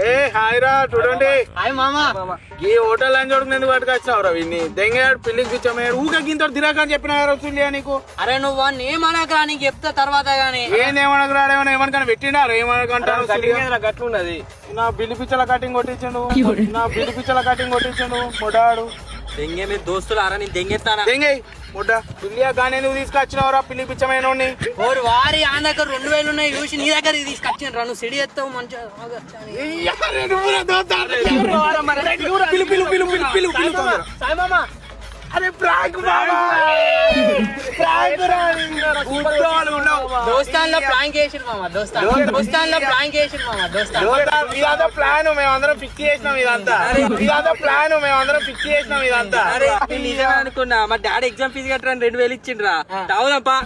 ఏ hi రా చూడండి hi మామా ఈ హోటల్ అని చూడకు ఎందుకు పట్టుకొచ్చినావు రా విన్ని దెంగాడు పిల్లికి కూర్చోమేడు ఊక గింత దిరాకని చెప్పిన వస్తుంది నీకు అరే నువ్వు వాడిని ఏమనకరా నీకు చెప్తా తర్వాత గానీ ఏమనకు రాడేమన్నా ఏమనుకని పెట్టినారు ఏమనుకంటారు గట్లున్నది నా బిల్లి పిచ్చల కటింగ్ కొట్టించండు మొడాడు దెంగే మీరు దోస్తులు ఆరా నేను దెంగెత్తానా దెంగై ముడ్డ పిల్లియా కానీ నువ్వు తీసుకొచ్చినావురా పిల్లి పిచ్చమైన ఓరు వారి ఆ దగ్గర 2000 ఉన్నాయి చూసి నీ దగ్గర తీసుకొచ్చాను రా నువ్వు సిడి ఎత్తావు మంచిగా అరే ప్రాంక్ దోస్తాన్లో ప్రాంక్ చేసిరు మామ దోస్తాన్లో ప్రాంక్ చేసిరు మామ ఇదంతా ప్లాన్ మేమందరం ఫిక్స్ చేసినాం ఇదంతా అరే నేను నిజమే అనుకున్నా మా డాడీ ఎగ్జామ్ ఫీజు కట్టరని 2000 ఇచ్చిండ్రా తావుదాంపా